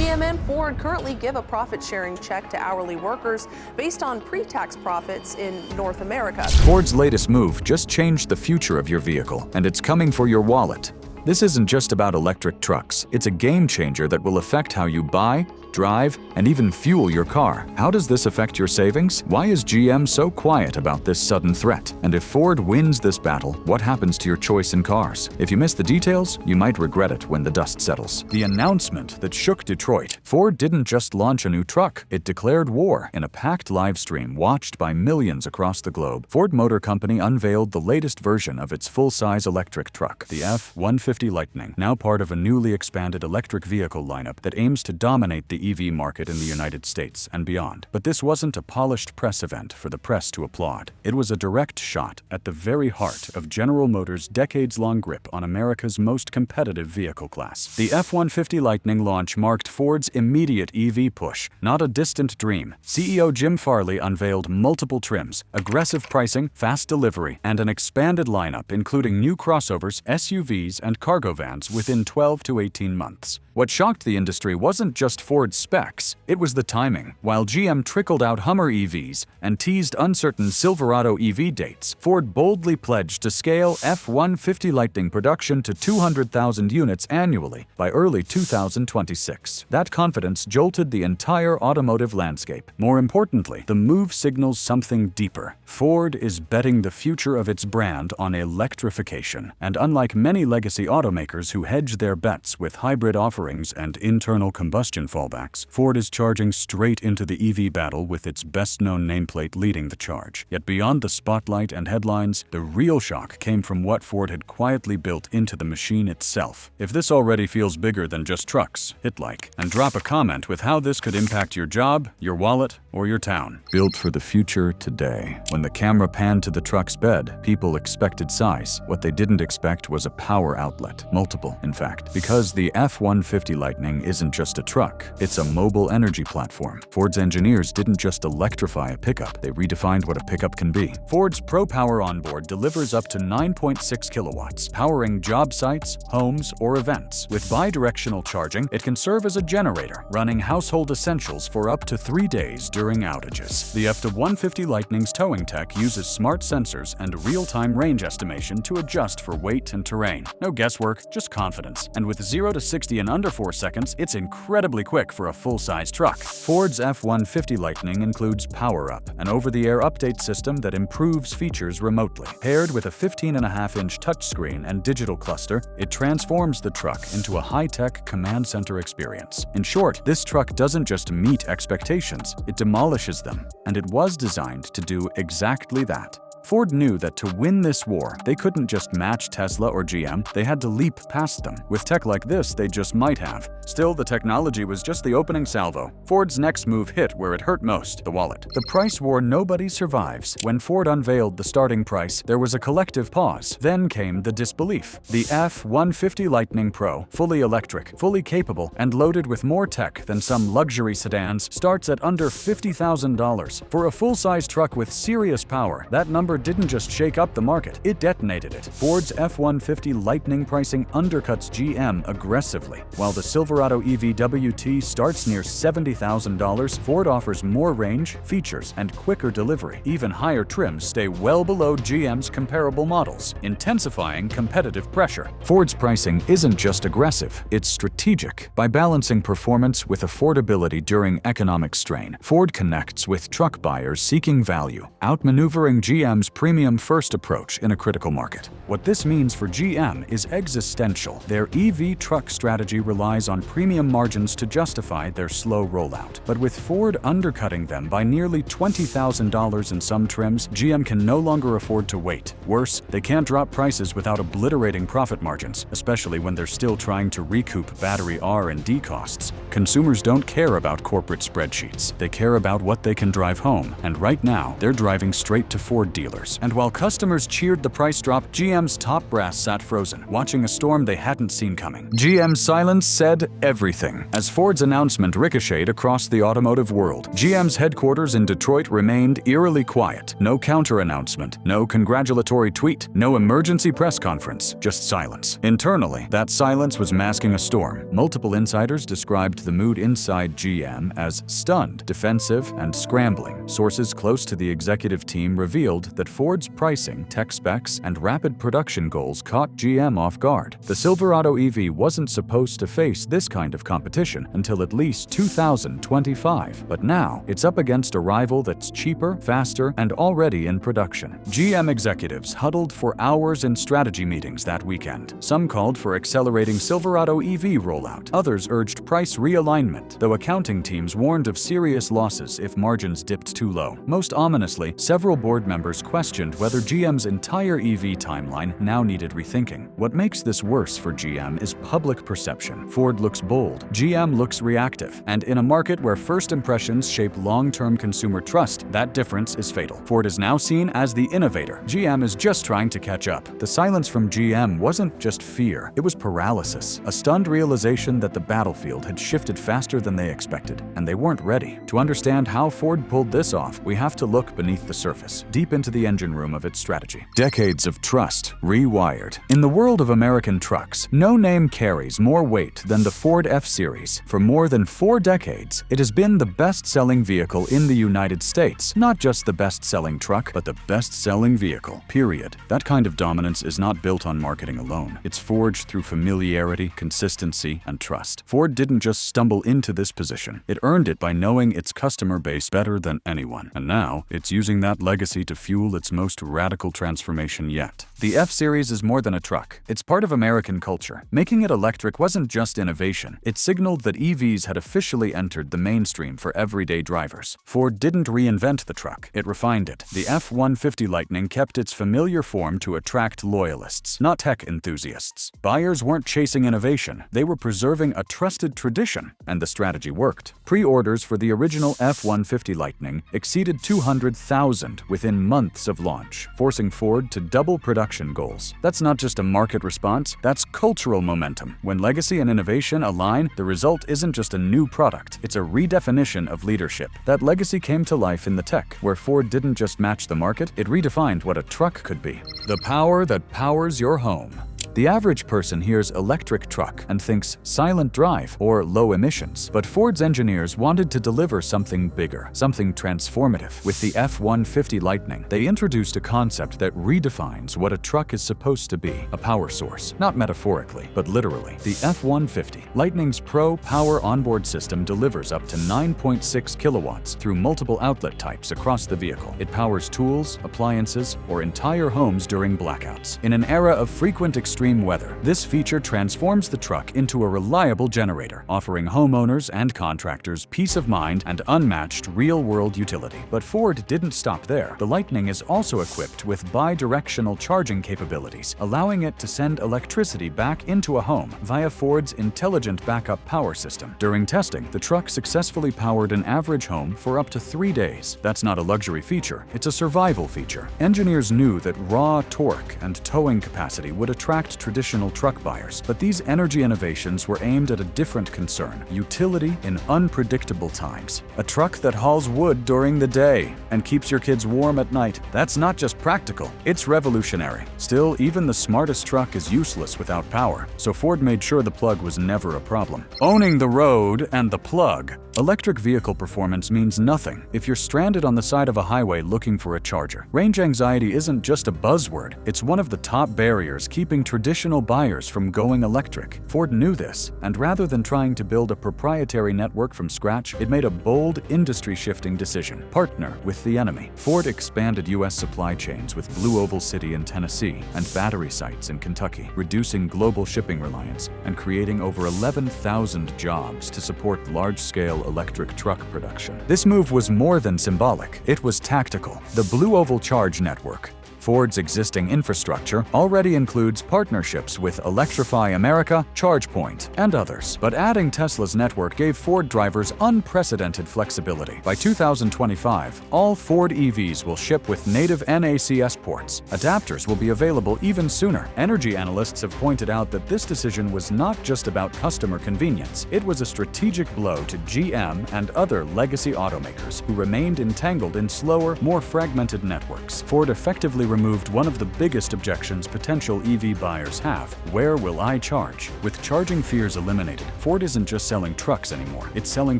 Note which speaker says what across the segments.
Speaker 1: GM and Ford currently give a profit-sharing check to hourly workers based on pre-tax profits in North America.
Speaker 2: Ford's latest move just changed the future of your vehicle, and it's coming for your wallet. This isn't just about electric trucks. It's a game changer that will affect how you buy, drive, and even fuel your car. How does this affect your savings? Why is GM so quiet about this sudden threat? And if Ford wins this battle, what happens to your choice in cars? If you miss the details, you might regret it when the dust settles. The announcement that shook Detroit. Ford didn't just launch a new truck, it declared war in a packed live stream watched by millions across the globe. Ford Motor Company unveiled the latest version of its full-size electric truck, the F-150 Lightning, now part of a newly expanded electric vehicle lineup that aims to dominate the EV market in the United States and beyond. But this wasn't a polished press event for the press to applaud. It was a direct shot at the very heart of General Motors' decades-long grip on America's most competitive vehicle class. The F-150 Lightning launch marked Ford's immediate EV push, not a distant dream. CEO Jim Farley unveiled multiple trims, aggressive pricing, fast delivery, and an expanded lineup including new crossovers, SUVs, and cargo vans within 12 to 18 months. What shocked the industry wasn't just Ford's specs, it was the timing. While GM trickled out Hummer EVs and teased uncertain Silverado EV dates, Ford boldly pledged to scale F-150 Lightning production to 200,000 units annually by early 2026. That confidence jolted the entire automotive landscape. More importantly, the move signals something deeper. Ford is betting the future of its brand on electrification, and unlike many legacy automakers who hedge their bets with hybrid offerings and internal combustion fallbacks, Ford is charging straight into the EV battle with its best-known nameplate leading the charge. Yet beyond the spotlight and headlines, the real shock came from what Ford had quietly built into the machine itself. If this already feels bigger than just trucks, hit like and drop a comment with how this could impact your job, your wallet, or your town. Built for the future today. When the camera panned to the truck's bed, people expected size. What they didn't expect was a power outlet. Multiple, in fact. Because the F-150 Lightning isn't just a truck, it's a mobile energy platform. Ford's engineers didn't just electrify a pickup, they redefined what a pickup can be. Ford's Pro Power onboard delivers up to 9.6 kilowatts, powering job sites, homes, or events. With bi-directional charging, it can serve as a generator, running household essentials for up to 3 days during outages. The F-150 Lightning's towing tech uses smart sensors and real-time range estimation to adjust for weight and terrain. No guesswork, just confidence. And with 0 to 60 in under 4 seconds, it's incredibly quick for a full-size truck. Ford's F-150 Lightning includes Power Up, an over-the-air update system that improves features remotely. Paired with a 15.5-inch touchscreen and digital cluster, it transforms the truck into a high-tech command center experience. In short, this truck doesn't just meet expectations, it demolishes them, and it was designed to do exactly that. Ford knew that to win this war, they couldn't just match Tesla or GM, they had to leap past them. With tech like this, they just might have. Still, the technology was just the opening salvo. Ford's next move hit where it hurt most, the wallet. The price war nobody survives. When Ford unveiled the starting price, there was a collective pause. Then came the disbelief. The F-150 Lightning Pro, fully electric, fully capable, and loaded with more tech than some luxury sedans, starts at under $50,000. For a full-size truck with serious power, that number didn't just shake up the market, it detonated it. Ford's F-150 Lightning pricing undercuts GM aggressively. While the Silverado EV-WT starts near $70,000, Ford offers more range, features, and quicker delivery. Even higher trims stay well below GM's comparable models, intensifying competitive pressure. Ford's pricing isn't just aggressive, it's strategic. By balancing performance with affordability during economic strain, Ford connects with truck buyers seeking value, outmaneuvering GM's premium first approach in a critical market. What this means for GM is existential. Their EV truck strategy relies on premium margins to justify their slow rollout. But with Ford undercutting them by nearly $20,000 in some trims, GM can no longer afford to wait. Worse, they can't drop prices without obliterating profit margins, especially when they're still trying to recoup battery R&D costs. Consumers don't care about corporate spreadsheets. They care about what they can drive home. And right now, they're driving straight to Ford dealers. And while customers cheered the price drop, GM's top brass sat frozen, watching a storm they hadn't seen coming. GM's silence said everything. As Ford's announcement ricocheted across the automotive world, GM's headquarters in Detroit remained eerily quiet. No counter-announcement, no congratulatory tweet, no emergency press conference, just silence. Internally, that silence was masking a storm. Multiple insiders described the mood inside GM as stunned, defensive, and scrambling. Sources close to the executive team revealed that Ford's pricing, tech specs, and rapid production goals caught GM off guard. The Silverado EV wasn't supposed to face this kind of competition until at least 2025, but now it's up against a rival that's cheaper, faster, and already in production. GM executives huddled for hours in strategy meetings that weekend. Some called for accelerating Silverado EV rollout. Others urged price realignment, though accounting teams warned of serious losses if margins dipped too low. Most ominously, several board members questioned whether GM's entire EV timeline now needed rethinking. What makes this worse for GM is public perception. Ford looks bold, GM looks reactive, and in a market where first impressions shape long-term consumer trust, that difference is fatal. Ford is now seen as the innovator. GM is just trying to catch up. The silence from GM wasn't just fear, it was paralysis, a stunned realization that the battlefield had shifted faster than they expected, and they weren't ready. To understand how Ford pulled this off, we have to look beneath the surface, deep into the engine room of its strategy. Decades of trust, rewired. In the world of American trucks, no name carries more weight than the Ford F-Series. For more than 4 decades, it has been the best-selling vehicle in the United States. Not just the best-selling truck, but the best-selling vehicle, period. That kind of dominance is not built on marketing alone. It's forged through familiarity, consistency, and trust. Ford didn't just stumble into this position. It earned it by knowing its customer base better than anyone. And now, it's using that legacy to fuel its most radical transformation yet. The F-Series is more than a truck. It's part of American culture. Making it electric wasn't just innovation. It signaled that EVs had officially entered the mainstream for everyday drivers. Ford didn't reinvent the truck. It refined it. The F-150 Lightning kept its familiar form to attract loyalists, not tech enthusiasts. Buyers weren't chasing innovation. They were preserving a trusted tradition, and the strategy worked. Pre-orders for the original F-150 Lightning exceeded 200,000 within months of launch, forcing Ford to double production goals. That's not just a market response, that's cultural momentum. When legacy and innovation align, the result isn't just a new product, it's a redefinition of leadership. That legacy came to life in the tech, where Ford didn't just match the market, it redefined what a truck could be. The power that powers your home. The average person hears electric truck and thinks silent drive or low emissions, but Ford's engineers wanted to deliver something bigger, something transformative. With the F-150 Lightning, they introduced a concept that redefines what a truck is supposed to be, a power source, not metaphorically, but literally. The F-150 Lightning's Pro Power onboard system delivers up to 9.6 kilowatts through multiple outlet types across the vehicle. It powers tools, appliances, or entire homes during blackouts. In an era of frequent extreme weather, this feature transforms the truck into a reliable generator, offering homeowners and contractors peace of mind and unmatched real-world utility. But Ford didn't stop there. The Lightning is also equipped with bi-directional charging capabilities, allowing it to send electricity back into a home via Ford's intelligent backup power system. During testing, the truck successfully powered an average home for up to 3 days. That's not a luxury feature, it's a survival feature. Engineers knew that raw torque and towing capacity would attract traditional truck buyers, but these energy innovations were aimed at a different concern: utility in unpredictable times. A truck that hauls wood during the day and keeps your kids warm at night. That's not just practical, it's revolutionary. Still, even the smartest truck is useless without power, so Ford made sure the plug was never a problem. Owning the road and the plug. Electric vehicle performance means nothing if you're stranded on the side of a highway looking for a charger. Range anxiety isn't just a buzzword, it's one of the top barriers keeping traditional buyers from going electric. Ford knew this, and rather than trying to build a proprietary network from scratch, it made a bold, industry-shifting decision: partner with the enemy. Ford expanded U.S. supply chains with Blue Oval City in Tennessee and battery sites in Kentucky, reducing global shipping reliance and creating over 11,000 jobs to support large-scale electric truck production. This move was more than symbolic, it was tactical. The Blue Oval Charge Network, Ford's existing infrastructure, already includes partnerships with Electrify America, ChargePoint, and others. But adding Tesla's network gave Ford drivers unprecedented flexibility. By 2025, all Ford EVs will ship with native NACS ports. Adapters will be available even sooner. Energy analysts have pointed out that this decision was not just about customer convenience. It was a strategic blow to GM and other legacy automakers who remained entangled in slower, more fragmented networks. Ford effectively removed one of the biggest objections potential EV buyers have: where will I charge? With charging fears eliminated, Ford isn't just selling trucks anymore, it's selling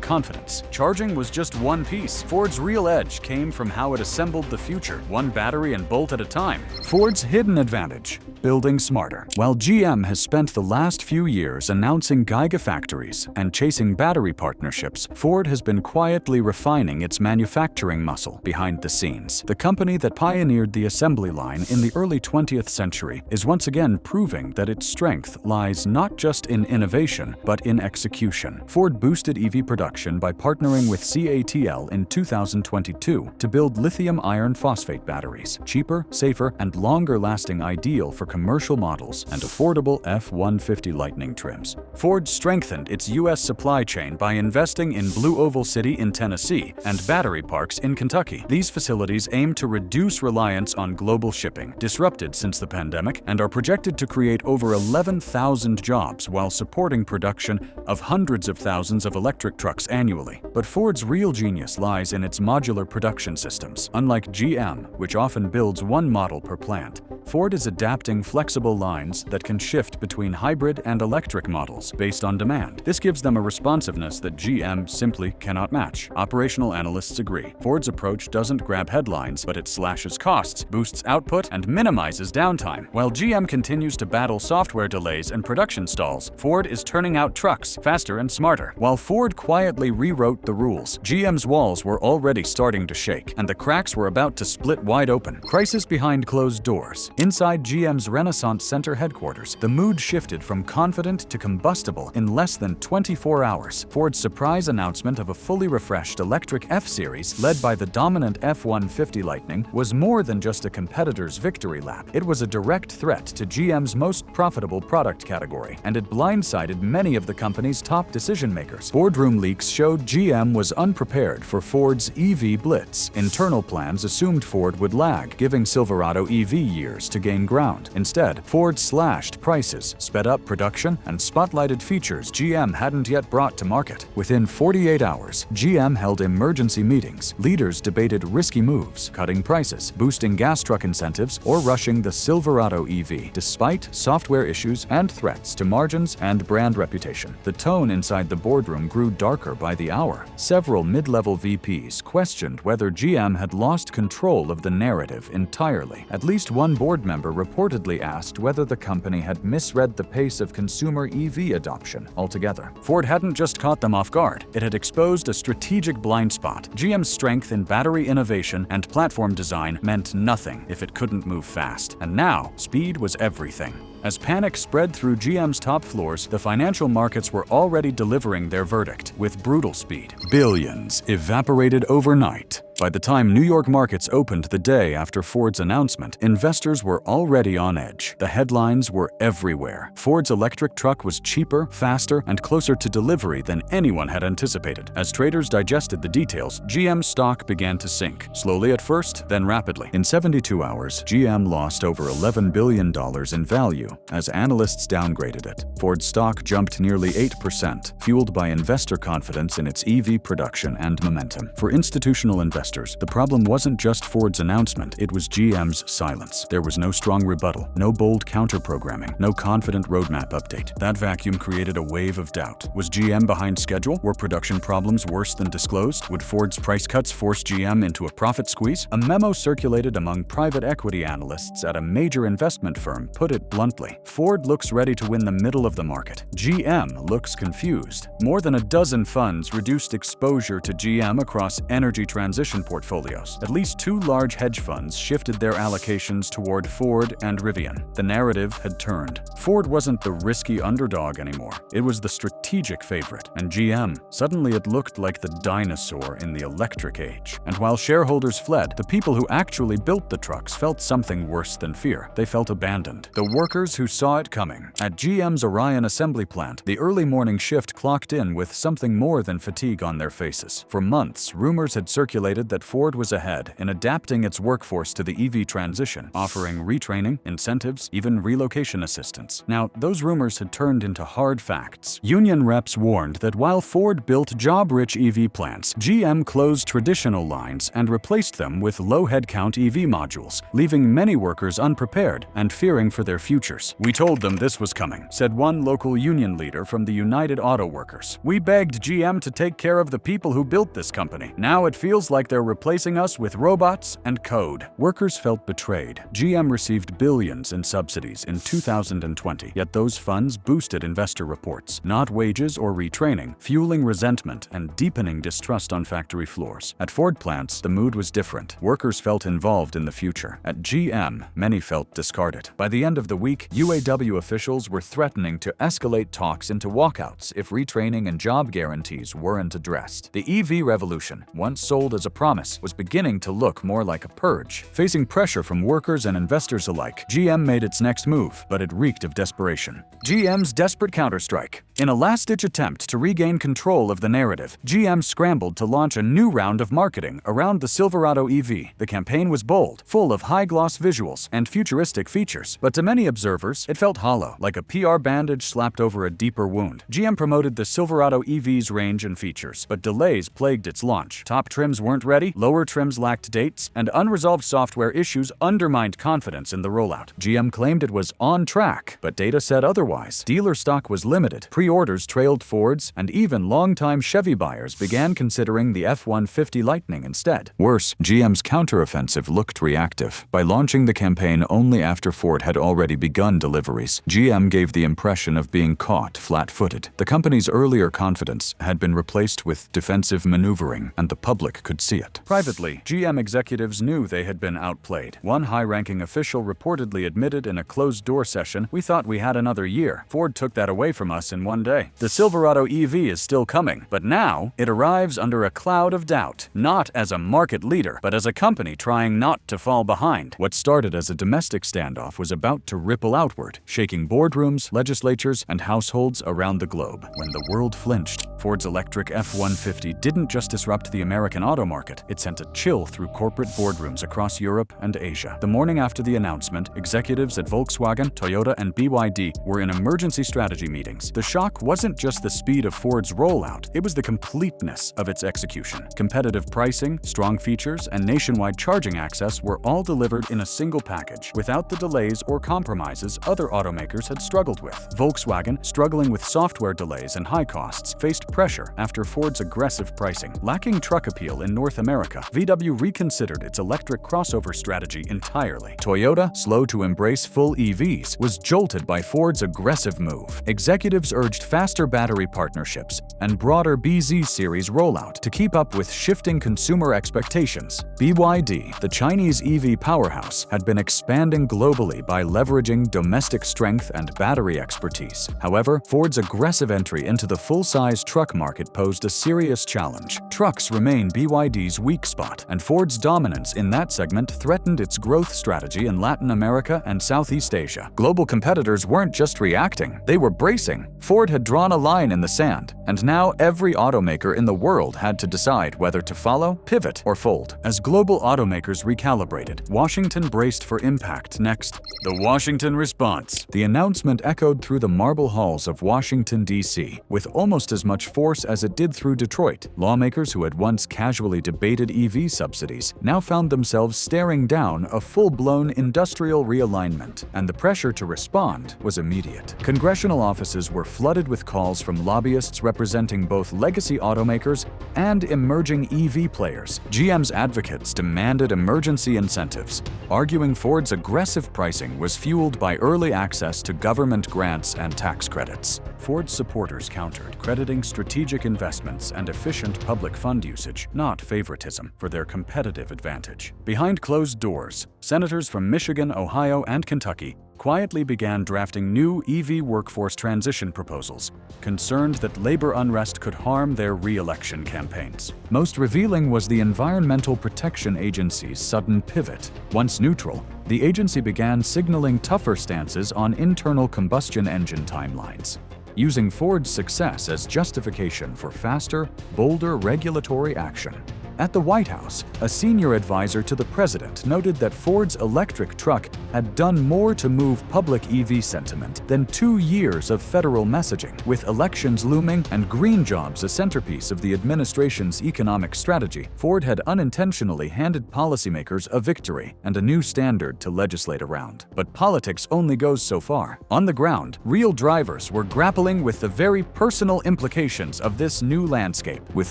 Speaker 2: confidence. Charging was just one piece. Ford's real edge came from how it assembled the future, one battery and bolt at a time. Ford's hidden advantage: building smarter. While GM has spent the last few years announcing gigafactories and chasing battery partnerships, Ford has been quietly refining its manufacturing muscle behind the scenes. The company that pioneered the assembly line in the early 20th century is once again proving that its strength lies not just in innovation, but in execution. Ford boosted EV production by partnering with CATL in 2022 to build lithium iron phosphate batteries, cheaper, safer, and longer-lasting, ideal for commercial models and affordable F-150 Lightning trims. Ford strengthened its U.S. supply chain by investing in Blue Oval City in Tennessee and battery parks in Kentucky. These facilities aim to reduce reliance on global shipping, disrupted since the pandemic, and are projected to create over 11,000 jobs while supporting production of hundreds of thousands of electric trucks annually. But Ford's real genius lies in its modular production systems. Unlike GM, which often builds one model per plant, Ford is adapting flexible lines that can shift between hybrid and electric models based on demand. This gives them a responsiveness that GM simply cannot match. Operational analysts agree. Ford's approach doesn't grab headlines, but it slashes costs, boosts output, and minimizes downtime. While GM continues to battle software delays and production stalls, Ford is turning out trucks faster and smarter. While Ford quietly rewrote the rules, GM's walls were already starting to shake, and the cracks were about to split wide open. Crisis behind closed doors. Inside GM's Renaissance Center headquarters, the mood shifted from confident to combustible in less than 24 hours. Ford's surprise announcement of a fully refreshed electric F-Series led by the dominant F-150 Lightning was more than just a competitor's victory lap. It was a direct threat to GM's most profitable product category, and it blindsided many of the company's top decision-makers. Boardroom leaks showed GM was unprepared for Ford's EV blitz. Internal plans assumed Ford would lag, giving Silverado EV years to gain ground. Instead, Ford slashed prices, sped up production, and spotlighted features GM hadn't yet brought to market. Within 48 hours, GM held emergency meetings. Leaders debated risky moves, cutting prices, boosting gas truck incentives, or rushing the Silverado EV, despite software issues and threats to margins and brand reputation. The tone inside the boardroom grew darker by the hour. Several mid-level VPs questioned whether GM had lost control of the narrative entirely. At least one board member reportedly asked whether the company had misread the pace of consumer EV adoption altogether. Ford hadn't just caught them off guard, it had exposed a strategic blind spot. GM's strength in battery innovation and platform design meant nothing if it couldn't move fast. And now, speed was everything. As panic spread through GM's top floors, the financial markets were already delivering their verdict with brutal speed. Billions evaporated overnight. By the time New York markets opened the day after Ford's announcement, investors were already on edge. The headlines were everywhere. Ford's electric truck was cheaper, faster, and closer to delivery than anyone had anticipated. As traders digested the details, GM stock began to sink, slowly at first, then rapidly. In 72 hours, GM lost over $11 billion in value as analysts downgraded it. Ford's stock jumped nearly 8%, fueled by investor confidence in its EV production and momentum. For institutional investors, the problem wasn't just Ford's announcement, it was GM's silence. There was no strong rebuttal, no bold counter-programming, no confident roadmap update. That vacuum created a wave of doubt. Was GM behind schedule? Were production problems worse than disclosed? Would Ford's price cuts force GM into a profit squeeze? A memo circulated among private equity analysts at a major investment firm put it bluntly. Ford looks ready to win the middle of the market. GM looks confused. More than a dozen funds reduced exposure to GM across energy transition portfolios. At least 2 large hedge funds shifted their allocations toward Ford and Rivian. The narrative had turned. Ford wasn't the risky underdog anymore. It was the strategic favorite. And GM, suddenly it looked like the dinosaur in the electric age. And while shareholders fled, the people who actually built the trucks felt something worse than fear. They felt abandoned. The workers workers who saw it coming. At GM's Orion assembly plant, the early morning shift clocked in with something more than fatigue on their faces. For months, rumors had circulated that Ford was ahead in adapting its workforce to the EV transition, offering retraining, incentives, even relocation assistance. Now, those rumors had turned into hard facts. Union reps warned that while Ford built job-rich EV plants, GM closed traditional lines and replaced them with low-headcount EV modules, leaving many workers unprepared and fearing for their futures. "We told them this was coming," said one local union leader from the United Auto Workers. "We begged GM to take care of the people who built this company. Now it feels like they're replacing us with robots and code." Workers felt betrayed. GM received billions in subsidies in 2020, yet those funds boosted investor reports, not wages or retraining, fueling resentment and deepening distrust on factory floors. At Ford plants, the mood was different. Workers felt involved in the future. At GM, many felt discarded. By the end of the week, UAW officials were threatening to escalate talks into walkouts if retraining and job guarantees weren't addressed. The EV revolution, once sold as a promise, was beginning to look more like a purge. Facing pressure from workers and investors alike, GM made its next move, but it reeked of desperation. GM's Desperate CounterStrike. In a last-ditch attempt to regain control of the narrative, GM scrambled to launch a new round of marketing around the Silverado EV. The campaign was bold, full of high-gloss visuals and futuristic features, but to many observers, it felt hollow, like a PR bandage slapped over a deeper wound. GM promoted the Silverado EV's range and features, but delays plagued its launch. Top trims weren't ready, lower trims lacked dates, and unresolved software issues undermined confidence in the rollout. GM claimed it was on track, but data said otherwise. Dealer stock was limited, pre-orders trailed Ford's, and even longtime Chevy buyers began considering the F-150 Lightning instead. Worse, GM's counteroffensive looked reactive. By launching the campaign only after Ford had already begun deliveries, GM gave the impression of being caught flat-footed. The company's earlier confidence had been replaced with defensive maneuvering, and the public could see it. Privately, GM executives knew they had been outplayed. One high-ranking official reportedly admitted in a closed-door session, "We thought we had another year. Ford took that away from us in one day. The Silverado EV is still coming, but now it arrives under a cloud of doubt, not as a market leader, but as a company trying not to fall behind." What started as a domestic standoff was about to ripple outward, shaking boardrooms, legislatures, and households around the globe. When the world flinched, Ford's electric F-150 didn't just disrupt the American auto market, it sent a chill through corporate boardrooms across Europe and Asia. The morning after the announcement, executives at Volkswagen, Toyota, and BYD were in emergency strategy meetings. The shock wasn't just the speed of Ford's rollout, it was the completeness of its execution. Competitive pricing, strong features, and nationwide charging access were all delivered in a single package, without the delays or compromises other automakers had struggled with. Volkswagen, struggling with software delays and high costs, faced pressure after Ford's aggressive pricing. Lacking truck appeal in North America, VW reconsidered its electric crossover strategy entirely. Toyota, slow to embrace full EVs, was jolted by Ford's aggressive move. Executives urged faster battery partnerships and broader BZ series rollout to keep up with shifting consumer expectations. BYD, the Chinese EV powerhouse, had been expanding globally by leveraging domestic strength and battery expertise. However, Ford's aggressive entry into the full-size truck market posed a serious challenge. Trucks remain BYD's weak spot, and Ford's dominance in that segment threatened its growth strategy in Latin America and Southeast Asia. Global competitors weren't just reacting, they were bracing. Ford had drawn a line in the sand, and now every automaker in the world had to decide whether to follow, pivot, or fold. As global automakers recalibrated, Washington braced for impact next. The Washington response. The announcement echoed through the marble halls of Washington, D.C., with almost as much force as it did through Detroit. Lawmakers who had once casually debated EV subsidies now found themselves staring down a full-blown industrial realignment, and the pressure to respond was immediate. Congressional offices were flooded with calls from lobbyists representing both legacy automakers and emerging EV players. GM's advocates demanded emergency incentives, arguing Ford's aggressive pricing was fueled by early access to government grants and tax credits. Ford's supporters countered, crediting strategic investments and efficient public fund usage, not favoritism, for their competitive advantage. Behind closed doors, senators from Michigan, Ohio, and Kentucky quietly began drafting new EV workforce transition proposals, concerned that labor unrest could harm their re-election campaigns. Most revealing was the Environmental Protection Agency's sudden pivot. Once neutral, the agency began signaling tougher stances on internal combustion engine timelines, using Ford's success as justification for faster, bolder regulatory action. At the White House, a senior advisor to the president noted that Ford's electric truck had done more to move public EV sentiment than 2 years of federal messaging. With elections looming and green jobs a centerpiece of the administration's economic strategy, Ford had unintentionally handed policymakers a victory and a new standard to legislate around. But politics only goes so far. On the ground, real drivers were grappling with the very personal implications of this new landscape. With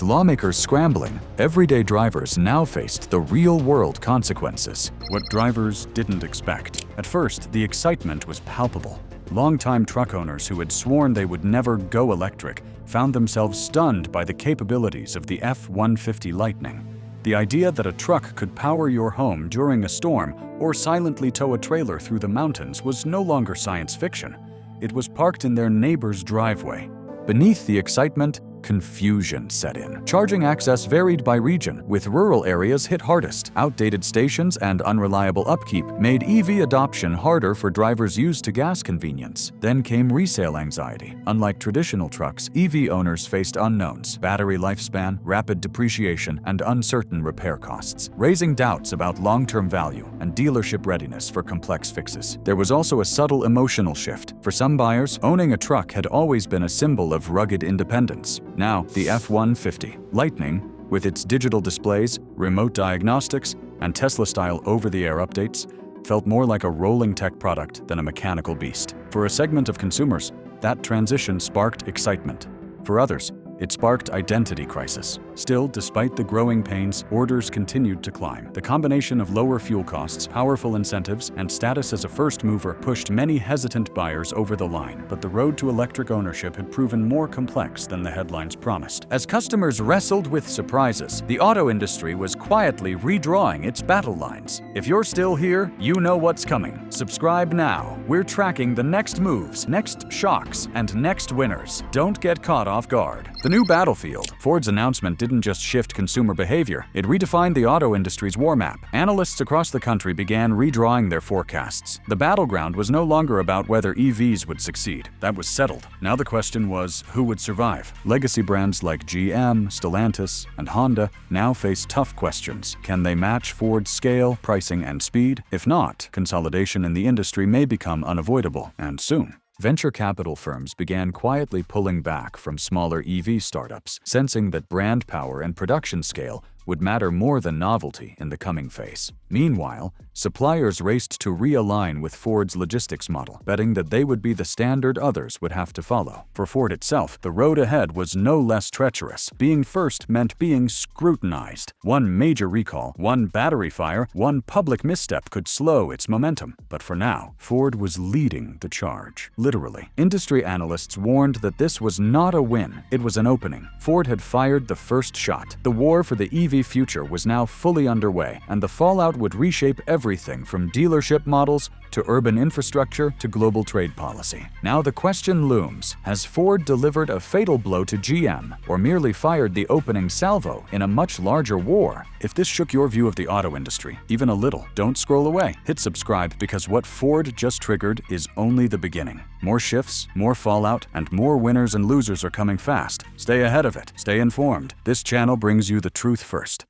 Speaker 2: lawmakers scrambling, everyday drivers now faced the real-world consequences. What drivers didn't expect. At first, the excitement was palpable. Longtime truck owners who had sworn they would never go electric found themselves stunned by the capabilities of the F-150 Lightning. The idea that a truck could power your home during a storm or silently tow a trailer through the mountains was no longer science fiction. It was parked in their neighbor's driveway. Beneath the excitement, confusion set in. Charging access varied by region, with rural areas hit hardest. Outdated stations and unreliable upkeep made EV adoption harder for drivers used to gas convenience. Then came resale anxiety. Unlike traditional trucks, EV owners faced unknowns: battery lifespan, rapid depreciation, and uncertain repair costs, raising doubts about long-term value and dealership readiness for complex fixes. There was also a subtle emotional shift. For some buyers, owning a truck had always been a symbol of rugged independence. Now, the F-150 Lightning, with its digital displays, remote diagnostics, and Tesla-style over-the-air updates, felt more like a rolling tech product than a mechanical beast. For a segment of consumers, that transition sparked excitement. For others, it sparked identity crisis. Still, despite the growing pains, orders continued to climb. The combination of lower fuel costs, powerful incentives, and status as a first mover pushed many hesitant buyers over the line. But the road to electric ownership had proven more complex than the headlines promised. As customers wrestled with surprises, the auto industry was quietly redrawing its battle lines. If you're still here, you know what's coming. Subscribe now. We're tracking the next moves, next shocks, and next winners. Don't get caught off guard. The new battlefield. Ford's announcement didn't just shift consumer behavior, it redefined the auto industry's war map. Analysts across the country began redrawing their forecasts. The battleground was no longer about whether EVs would succeed. That was settled. Now the question was, who would survive? Legacy brands like GM, Stellantis, and Honda now face tough questions. Can they match Ford's scale, pricing, and speed? If not, consolidation in the industry may become unavoidable, and soon. Venture capital firms began quietly pulling back from smaller EV startups, sensing that brand power and production scale would matter more than novelty in the coming phase. Meanwhile, suppliers raced to realign with Ford's logistics model, betting that they would be the standard others would have to follow. For Ford itself, the road ahead was no less treacherous. Being first meant being scrutinized. One major recall, one battery fire, one public misstep could slow its momentum. But for now, Ford was leading the charge. Literally. Industry analysts warned that this was not a win, it was an opening. Ford had fired the first shot. The war for the EV future was now fully underway, and the fallout would reshape everything from dealership models to urban infrastructure to global trade policy. Now the question looms: has Ford delivered a fatal blow to GM, or merely fired the opening salvo in a much larger war? If this shook your view of the auto industry, even a little, don't scroll away. Hit subscribe, because what Ford just triggered is only the beginning. More shifts, more fallout, and more winners and losers are coming fast. Stay ahead of it. Stay informed. This channel brings you the truth first.